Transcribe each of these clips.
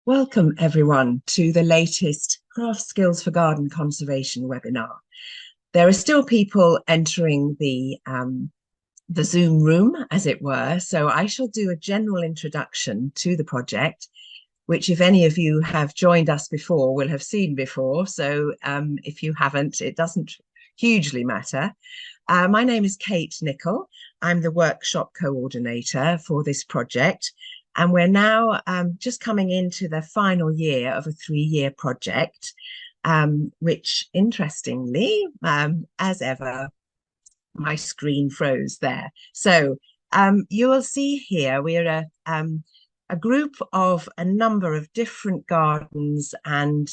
Welcome everyone to the latest Craft Skills for Garden Conservation webinar. There are still people entering the Zoom room, as it were, so I shall do a general introduction to the project, which if any of you have joined us before will have seen before. So if you haven't, it doesn't hugely matter. My name is Kate Nicoll. I'm the workshop coordinator for this project. And we're now just coming into the final year of a 3-year project, which interestingly, as ever, my screen froze there. So you will see here we're a group of a number of different gardens and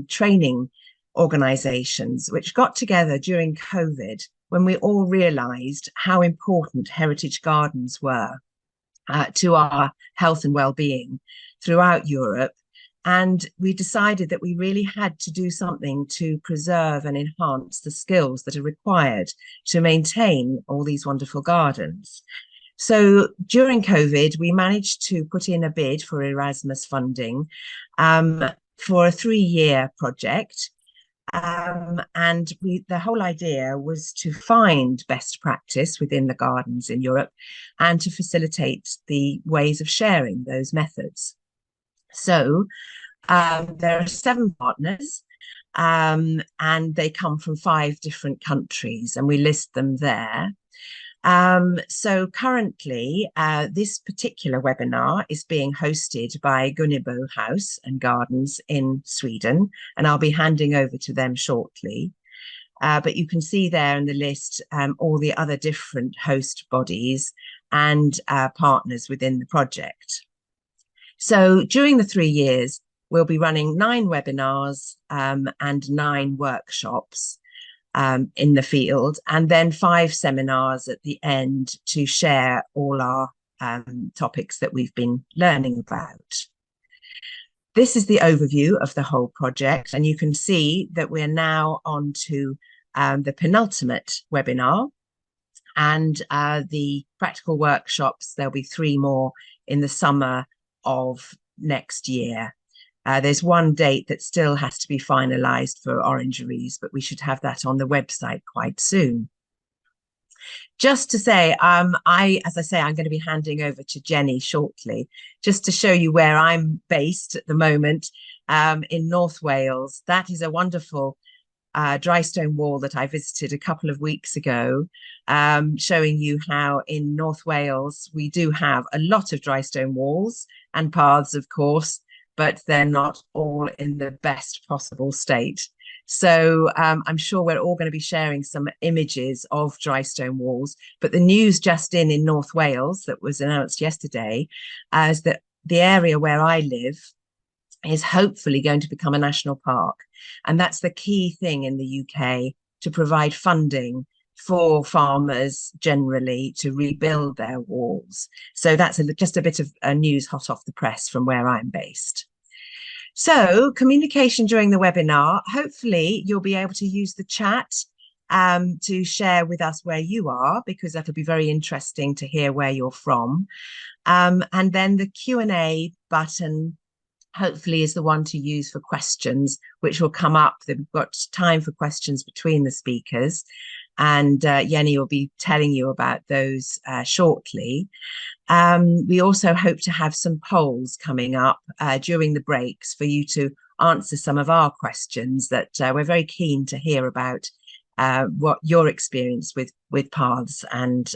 training organisations which got together during COVID when we all realised how important heritage gardens were to our health and well-being throughout Europe. And we decided that we really had to do something to preserve and enhance the skills that are required to maintain all these wonderful gardens. So during COVID, we managed to put in a bid for Erasmus funding for a 3-year project. And the whole idea was to find best practice within the gardens in Europe and to facilitate the ways of sharing those methods. So there are 7 partners and they come from 5 different countries, and we list them there. So currently, this particular webinar is being hosted by Gunnebo House and Gardens in Sweden, and I'll be handing over to them shortly. But you can see there in the list all the other different host bodies and partners within the project. So during the 3 years, we'll be running 9 webinars and 9 workshops in the field, and then 5 seminars at the end to share all our topics that we've been learning about. This is the overview of the whole project, and you can see that we're now on to the penultimate webinar, and the practical workshops. There'll be 3 more in the summer of next year. There's one date that still has to be finalised for orangeries, but we should have that on the website quite soon. Just to say, as I say, I'm going to be handing over to Jenny shortly, just to show you where I'm based at the moment in North Wales. That is a wonderful dry stone wall that I visited a couple of weeks ago, showing you how in North Wales we do have a lot of dry stone walls and paths, of course, but they're not all in the best possible state. So I'm sure we're all going to be sharing some images of dry stone walls. But the news just in North Wales that was announced yesterday is that the area where I live is hopefully going to become a national park. And that's the key thing in the UK, to provide funding for farmers generally to rebuild their walls. So that's just a bit of news hot off the press from where I'm based. So communication during the webinar, hopefully you'll be able to use the chat to share with us where you are, because that'll be very interesting to hear where you're from. And then the Q&A button hopefully is the one to use for questions, which will come up. We've got time for questions between the speakers, and Jenny will be telling you about those shortly. We also hope to have some polls coming up during the breaks for you to answer some of our questions that we're very keen to hear about, what your experience with paths and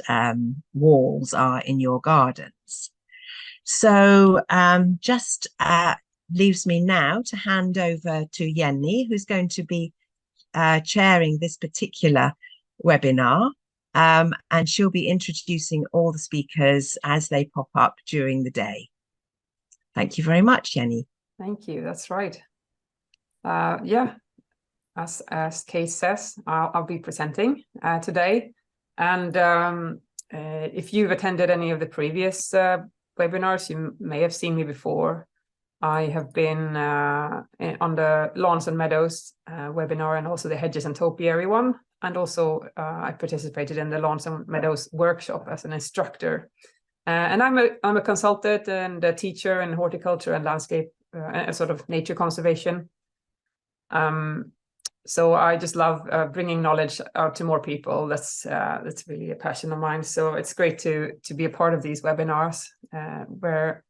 walls are in your gardens. So just leaves me now to hand over to Jenny, who's going to be chairing this particular webinar, and she'll be introducing all the speakers as they pop up during the day. Thank you very much, Jenny. Thank you. That's right. Yeah, as Kate says, I'll be presenting today. And if you've attended any of the previous webinars, you may have seen me before. I have been on the Lawns and Meadows webinar, and also the Hedges and Topiary one. And also I participated in the Lawns and Meadows workshop as an instructor. And I'm a consultant and a teacher in horticulture and landscape sort of nature conservation. So I just love bringing knowledge out to more people. That's really a passion of mine. So it's great to be a part of these webinars where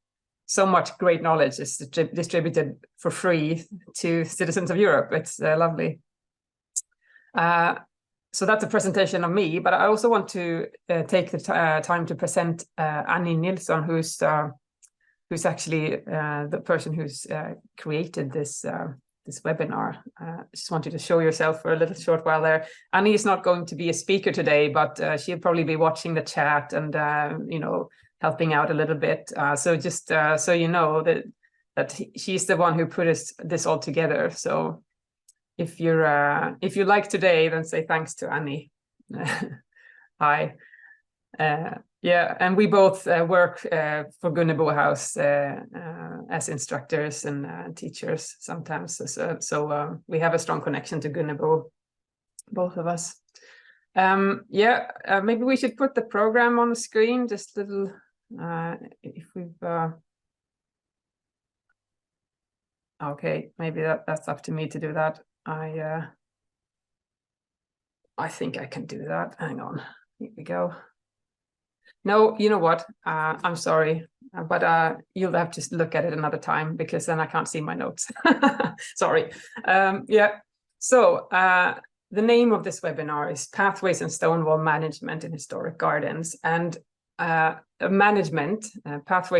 so much great knowledge is distributed for free to citizens of Europe. It's lovely. So that's a presentation of me, but I also want to take the time to present Jenny Nilsson, who's actually the person who's created this webinar. Just wanted to show yourself for a little short while there. Jenny is not going to be a speaker today, but she'll probably be watching the chat and helping out a little bit. So just so you know that she's the one who put this all together. So if you like today, then say thanks to Jenny. Hi. Yeah, and we both work for Gunnebo House as instructors and teachers sometimes. So we have a strong connection to Gunnebo, both of us. Maybe we should put the program on the screen, just a little, if we've... Okay, maybe that's up to me to do that. I think I can do that. Hang on, here we go. No, you know what? I'm sorry, but you'll have to look at it another time because then I can't see my notes. Sorry. So the name of this webinar is Pathways and Stonewall Management in Historic Gardens. And pathways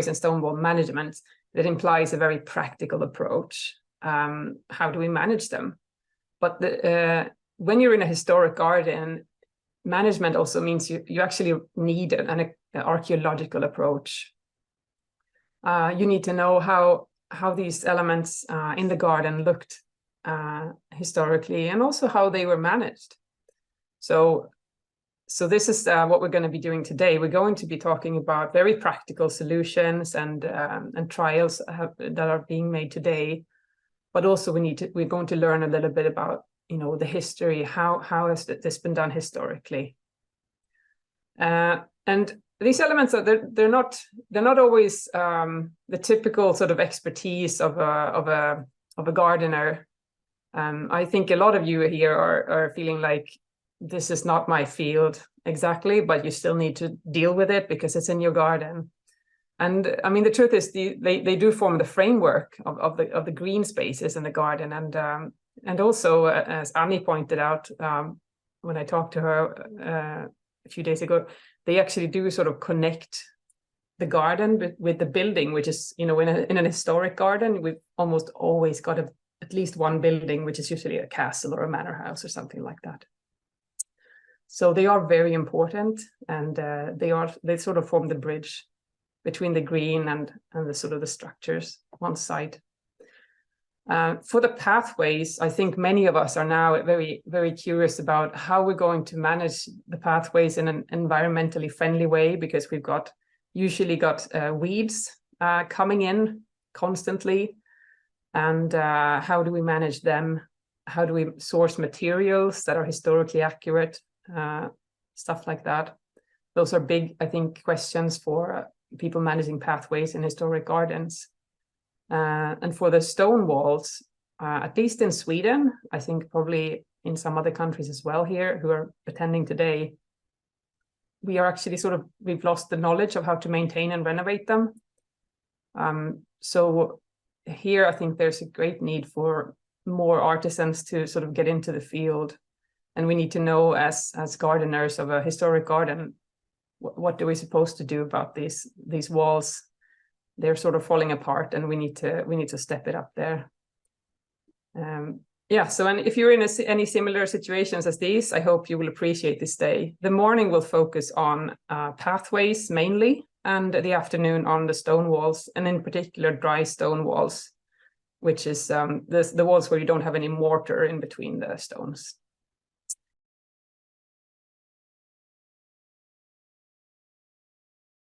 and stonewall management, that implies a very practical approach. How do we manage them? But when you're in a historic garden, management also means you actually need an archaeological approach. You need to know how these elements in the garden looked historically, and also how they were managed. So this is what we're going to be doing today. We're going to be talking about very practical solutions and trials that are being made today. But also we're going to learn a little bit about the history, how has this been done historically. And these elements they're not always the typical sort of expertise of a gardener. I think a lot of you here are feeling like this is not my field exactly, but you still need to deal with it because it's in your garden. And I mean, the truth is they do form the framework of the green spaces in the garden. And also, as Jenny pointed out when I talked to her a few days ago, they actually do sort of connect the garden with the building, which is, in an historic garden, we've almost always got at least one building, which is usually a castle or a manor house or something like that. So they are very important, and they sort of form the bridge between the green and the sort of the structures on site. For the pathways, I think many of us are now very, very curious about how we're going to manage the pathways in an environmentally friendly way, because we've usually got weeds coming in constantly. And how do we manage them? How do we source materials that are historically accurate? Stuff like that. Those are big, I think, questions for people managing pathways in historic gardens. And for the stone walls, at least in Sweden, I think probably in some other countries as well here who are attending today, we are actually we've lost the knowledge of how to maintain and renovate them. So here I think there's a great need for more artisans to sort of get into the field. And we need to know as gardeners of a historic garden, what are we supposed to do about these walls? They're sort of falling apart, and we need to step it up there. So and if you're in any similar situations as these, I hope you will appreciate this day. The morning will focus on pathways mainly, and the afternoon on the stone walls, and in particular dry stone walls, which is the walls where you don't have any mortar in between the stones.